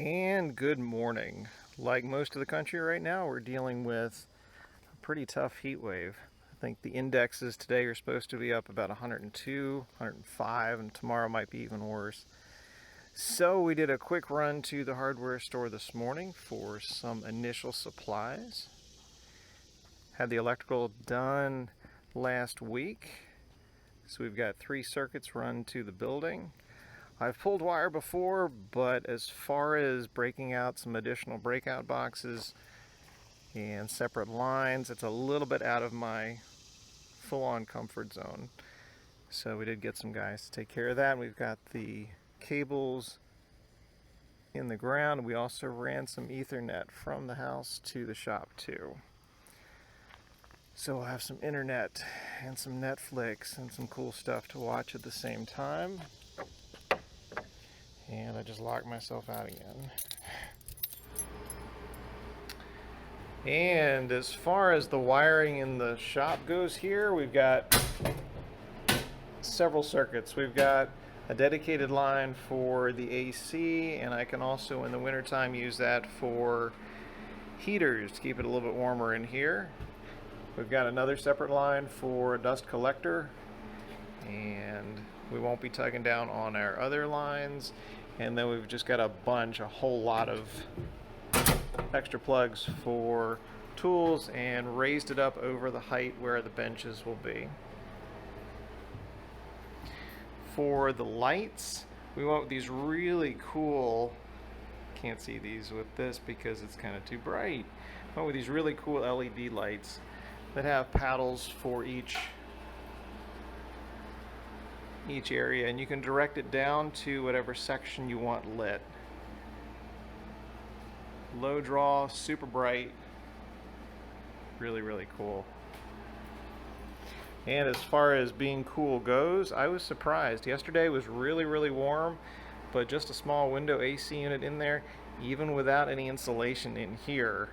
And good morning. Like most of the country right now, we're dealing with a pretty tough heat wave. I think the indexes today are supposed to be up about 102, 105, and tomorrow might be even worse. So we did a quick run to the hardware store this morning for some initial supplies. Had the electrical done last week. So we've got 3 circuits run to the building. I've pulled wire before, but as far as breaking out some additional breakout boxes and separate lines, it's a little bit out of my full-on comfort zone. So we did get some guys to take care of that. We've got the cables in the ground. We also ran some Ethernet from the house to the shop too. So we'll have some internet and some Netflix and some cool stuff to watch at the same time. And I just locked myself out again. And as far as the wiring in the shop goes here, we've got several circuits. We've got a dedicated line for the AC, and I can also in the wintertime use that for heaters to keep it a little bit warmer in here. We've got another separate line for a dust collector, and we won't be tugging down on our other lines. And then we've just got a whole lot of extra plugs for tools, and raised it up over the height where the benches will be. For the lights, we went with these really cool, can't see these with this because it's kind of too bright, went with these really cool LED lights that have paddles for each area, and you can direct it down to whatever section you want lit. Low draw, super bright, really cool. And as far as being cool goes, I was surprised. Yesterday was really warm, but just a small window AC unit in there, even without any insulation in here,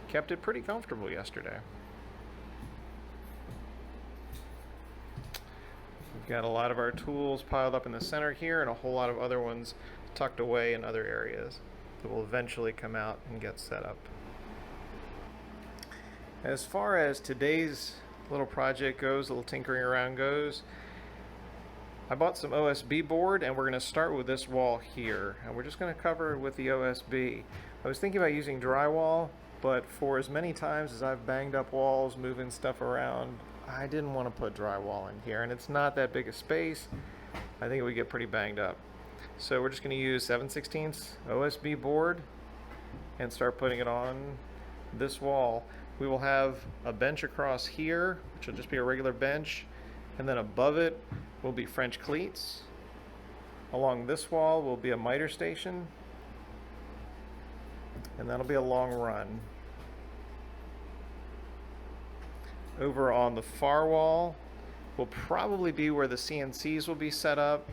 kept it pretty comfortable yesterday. We've got a lot of our tools piled up in the center here, and a whole lot of other ones tucked away in other areas that will eventually come out and get set up. As far as today's little project goes, a little tinkering around goes, I bought some OSB board, and we're going to start with this wall here, and we're just going to cover it with the OSB. I was thinking about using drywall, but for as many times as I've banged up walls, moving stuff around, I didn't want to put drywall in here, and it's not that big a space. I think it would get pretty banged up. So we're just going to use 7/16 OSB board and start putting it on this wall. We will have a bench across here, which will just be a regular bench, and then above it will be French cleats. Along this wall will be a miter station, and that'll be a long run. Over on the far wall will probably be where the CNCs will be set up,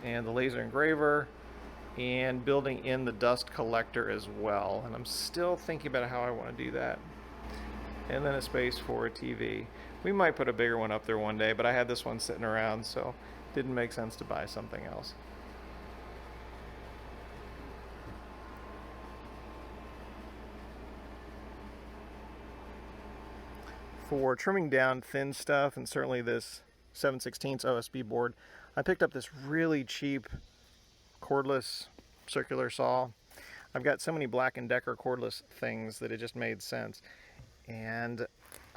and the laser engraver, and building in the dust collector as well. And I'm still thinking about how I want to do that. And then a space for a TV. We might put a bigger one up there one day, but I had this one sitting around, so it didn't make sense to buy something else. For trimming down thin stuff, and certainly this 7/16 OSB board, I picked up this really cheap cordless circular saw. I've got so many Black & Decker cordless things that it just made sense, and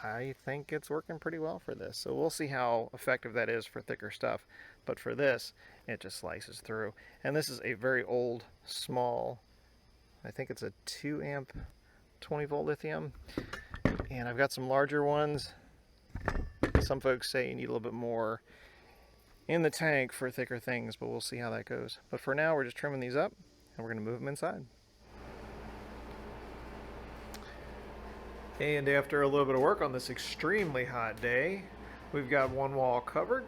I think it's working pretty well for this. So we'll see how effective that is for thicker stuff, but for this, it just slices through. And this is a very old, small, I think it's a 2 amp 20 volt lithium, and I've got some larger ones. Some folks say you need a little bit more in the tank for thicker things, but we'll see how that goes. But for now, we're just trimming these up, and we're going to move them inside. And after a little bit of work on this extremely hot day, we've got one wall covered.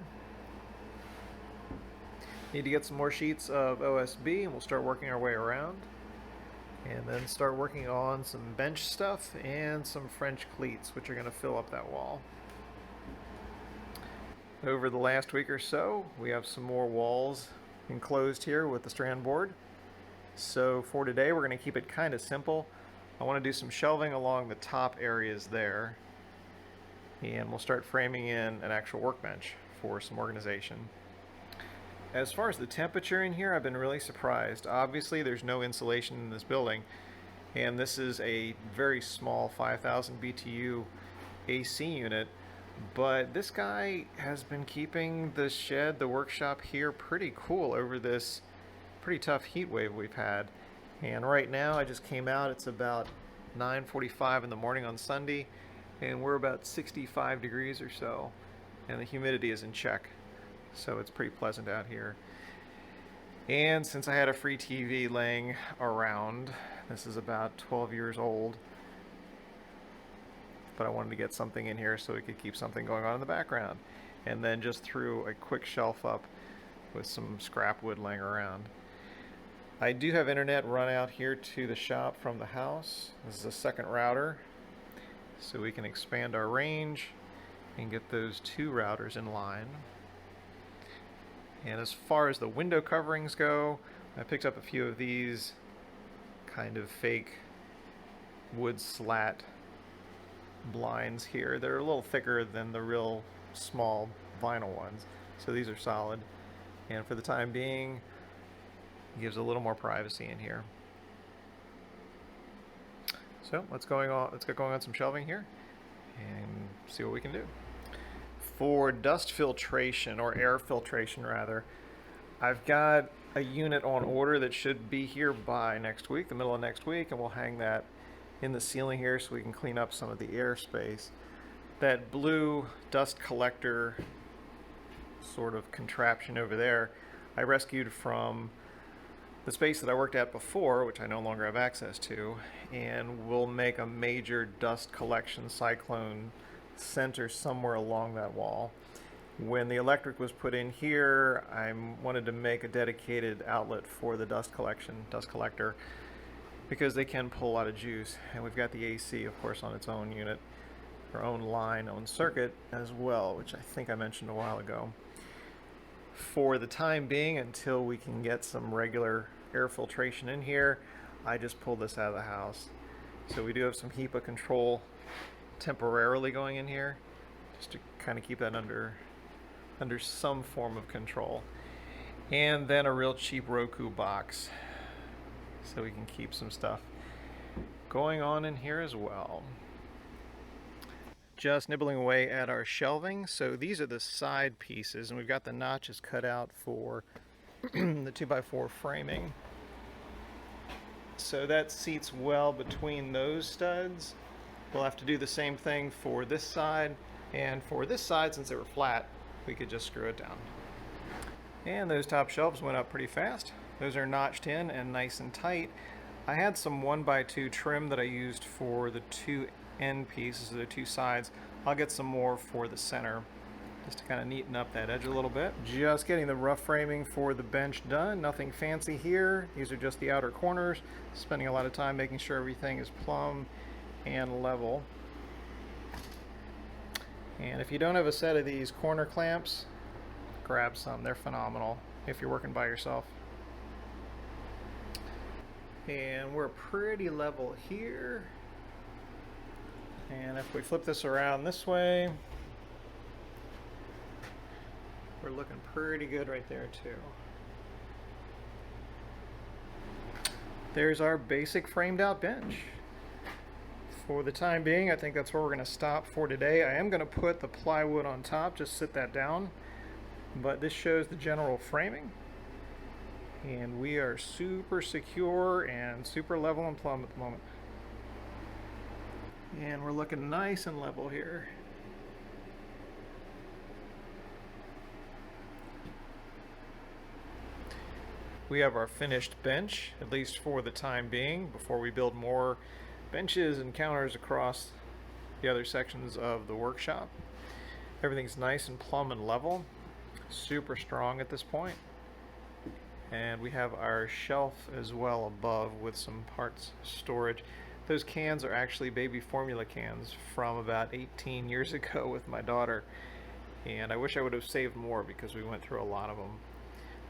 Need to get some more sheets of OSB, and we'll start working our way around. And then start working on some bench stuff and some French cleats, which are going to fill up that wall. Over the last week or so, we have some more walls enclosed here with the strand board. So for today, we're going to keep it kind of simple. I want to do some shelving along the top areas there, and we'll start framing in an actual workbench for some organization. As far as the temperature in here, I've been really surprised. Obviously, there's no insulation in this building, and this is a very small 5,000 BTU AC unit, but this guy has been keeping the shed, the workshop here, pretty cool over this pretty tough heat wave we've had. And right now, I just came out, it's about 9:45 in the morning on Sunday, and we're about 65 degrees or so, and the humidity is in check, so it's pretty pleasant out here. And since I had a free TV laying around, this is about 12 years old, but I wanted to get something in here so we could keep something going on in the background. And then just threw a quick shelf up with some scrap wood laying around. I do have internet run out here to the shop from the house. This is a second router, so we can expand our range and get those two routers in line. And as far as the window coverings go, I picked up a few of these kind of fake wood slat blinds here. They're a little thicker than the real small vinyl ones, so these are solid. And for the time being, it gives a little more privacy in here. So let's get going on some shelving here and see what we can do. For dust filtration, or air filtration rather, I've got a unit on order that should be here by next week, the middle of next week, and we'll hang that in the ceiling here so we can clean up some of the airspace. That blue dust collector sort of contraption over there, I rescued from the space that I worked at before, which I no longer have access to, and we'll make a major dust collection cyclone center somewhere along that wall. When the electric was put in here, I wanted to make a dedicated outlet for the dust collector, because they can pull a lot of juice, and we've got the AC, of course, on its own unit, our own line, own circuit as well, which I think I mentioned a while ago. For the time being, until we can get some regular air filtration in here, I just pulled this out of the house. So we do have some HEPA control temporarily going in here, just to kind of keep that under some form of control. And then a real cheap Roku box, so we can keep some stuff going on in here as well. Just nibbling away at our shelving. So these are the side pieces, and we've got the notches cut out for the 2x4 framing. So that seats well between those studs. We'll have to do the same thing for this side, and for this side, since they were flat, we could just screw it down. And those top shelves went up pretty fast. Those are notched in and nice and tight. I had some 1x2 trim that I used for the two end pieces, the two sides. I'll get some more for the center, just to kind of neaten up that edge a little bit. Just getting the rough framing for the bench done. Nothing fancy here. These are just the outer corners. Spending a lot of time making sure everything is plumb and level. And if you don't have a set of these corner clamps, grab some. They're phenomenal if you're working by yourself. And we're pretty level here. And if we flip this around this way, we're looking pretty good right there too. There's our basic framed out bench. For the time being, I think that's where we're going to stop for today. I am going to put the plywood on top, just sit that down. But this shows the general framing. And we are super secure and super level and plumb at the moment. And we're looking nice and level here. We have our finished bench, at least for the time being, before we build more benches and counters across the other sections of the workshop. Everything's nice and plumb and level, super strong at this point. And we have our shelf as well above with some parts storage. Those cans are actually baby formula cans from about 18 years ago with my daughter, and I wish I would have saved more because we went through a lot of them.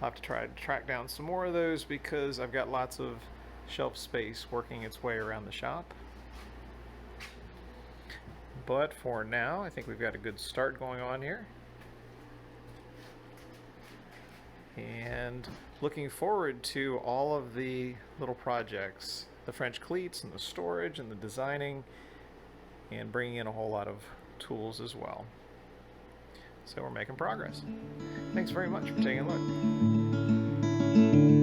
I'll have to try to track down some more of those because I've got lots of shelf space working its way around the shop. But for now, I think we've got a good start going on here. And looking forward to all of the little projects, the French cleats and the storage and the designing, and bringing in a whole lot of tools as well. So we're making progress. Thanks very much for taking a look.